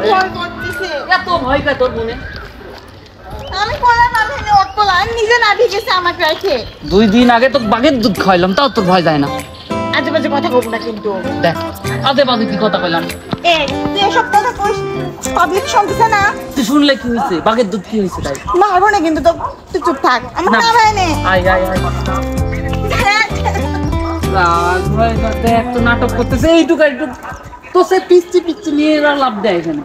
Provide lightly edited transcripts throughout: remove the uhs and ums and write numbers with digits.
ভয় করতেছে। এত ভয় কার তোর মনে? আমি কোলা না ভেঙে উঠবো না, নিজে না ঢেকেছে আমাকে রেখে। 2 দিন আগে তো বাঘের দুধ খাইলাম, তাও তোর ভয় যায় না? আজে বাজে কথা বলবো না কিন্তু। দেখ আজে বাজে কি কথা কইলাম? এই তুই এসব কথা কইস, পাবলিক শুনতেছে না। তুই শুনলে কি হয়েছে? বাঘের দুধ কি হয়েছে? তাই মারবো না কিন্তু, তো তুই চুপ থাক। আমার না ভাই নে। আয় আয় আয় রাগ ভয় করতে এত নাটক করতেছে এইটুকু একটু তো সে পিচ্ছি পিচ্ছি নিয়ে লাভ দেয় এখানে।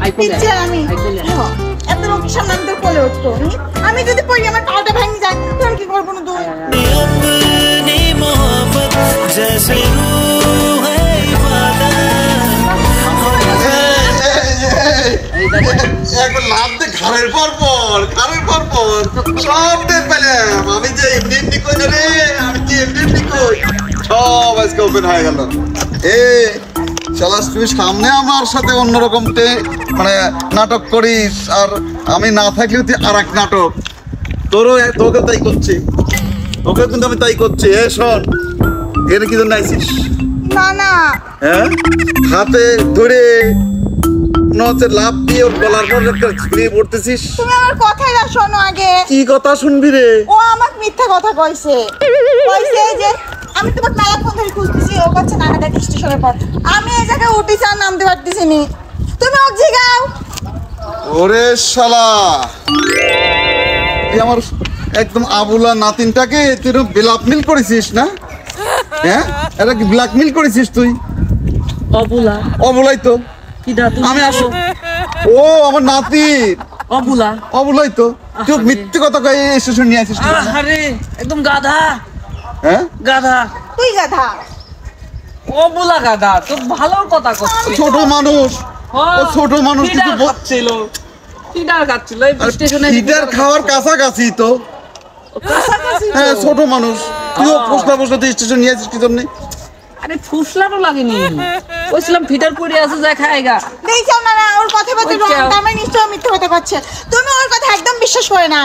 আই কোলে পিচ্ছি আমি এত লোকের সামনে আমি তোর কোলে উঠতো। আমি যদি পড়ি আমার পাটা ভেঙে যায় তখন কি করবো না? তুই अपनी मोहब्बत जैसे रूह है একবার লাভ দে ঘাড়ের পর সব টের পেলাম। আমি যে এমনি কই না রে, আমি যে এমনি কই সব আজকে ওপেন হয়ে গেল। শালা তুই সামনে আমার সাথে অন্যরকম মানে নাটক করিস, আর আমি না থাকলেও তুই আর এক নাটক। তোকে তাই করছি, তোকে কিন্তু আমি তাই করছি। শোন, এর কি জন্য আইছিস? না না হ্যাঁ, হাতে ধরে লাভ দিয়ে ওর গলার পর ছড়িয়ে পড়তেছিস। তুমি আমার কথাই না শোনো আগে। কি কথা শুনবি রে? ও আমাকে মিথ্যা কথা কইছে যে আমি তোমাকে মেলাক্ষণ ধরে খুঁজতেছি, ও কাছে নানাদার স্টেশনের পর আমি এই জায়গায় উঠেছি আর নামতে পারতেছি নি। তুমি ওকে জিগাও। ওরে শালা, তুই আমার একদম আবুলা নাতিনটাকে তুই ব্ল্যাকমেল করেছিস না? হ্যাঁ, এটা কি ব্ল্যাকমেল করেছিস তুই? অবুলাই তো আমি আসো। ও আমার নাতি অবুলাই তো। তুই মিথ্যে কথা কই স্টেশন নিয়ে আসিস? আরে একদম গাধা। হ্যাঁ গাধা, তুই গাধা। অবুলা গাধা তো ভালো কথা করছিস। ছোট মানুষ, ও ছোট মানুষ কিছু বলছিল। ফিডার খাচ্ছিল স্টেশনে। ফিডার খাওয়ার কাছাকাছি তো। হ্যাঁ, ছোট মানুষ। তুইও পোস্টা তুই স্টেশন নিয়ে আসিস কি জন্য? আরে ফুসলানো লাগেনি, কইছিলাম ফিডার পড়ে আছে যা খায়গা। দেখছো না ওর কথা বলতে আমি নিশ্চয় মিথ্যা কথা করছে। তুমি ওর কথা একদম বিশ্বাস করে না।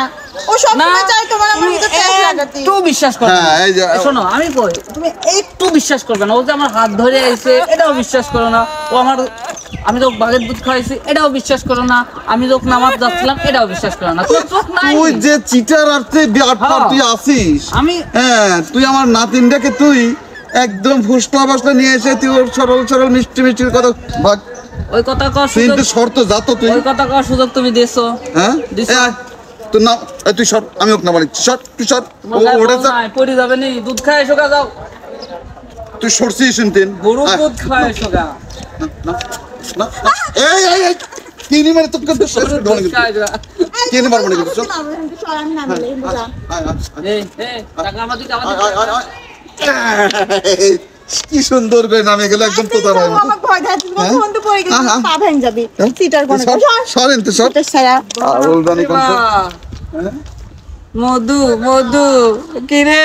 ও সব সময় চাই তোমার আমার ভিতর তেজ লাগাতে। তুই বিশ্বাস কর। হ্যাঁ, এই যে শোনো আমি কই, তুমি একটু বিশ্বাস করবে না। ও যে আমার হাত ধরে আইছে এটাও বিশ্বাস করো না। ও আমি তো বাঘের দুধ খাইছি এটাও বিশ্বাস করো না। আমি যখন নামাজ যাচ্ছিলাম এটাও বিশ্বাস করো না। তুই যে চিটার আর তুই আসিস। তুই আমার নাতিনটাকে তুই একদম ফুসলা নিয়ে এসে তুই ওর সরল মিষ্টি কথা ওই কথা কর কিন্তু শর্ত যাতো তুই ওই কথা কর সুযোগ তুমি দিছো। হ্যাঁ তুই না তুই শর্ট আমি ওকে না বলি শর্ট তুই শর্ট ওটা পড়ে যাবে নি। দুধ খায় এসো গা যাও। তুই সরছিস শুনতেন গরু দুধ খায় এসো গা। না এই কিনি মানে তোকে তো সব ঢোল কিনি মার মনে করছিস? টাকা আমাদের কি সুন্দর করে নামে গেল একদম তো তার আমাকে ভয় দেখাচ্ছিস বন্ধু পড়ে গেছে পা ভেঙে যাবে সিটার কোন সরেন তো সর বলদানি কোন মধু কি রে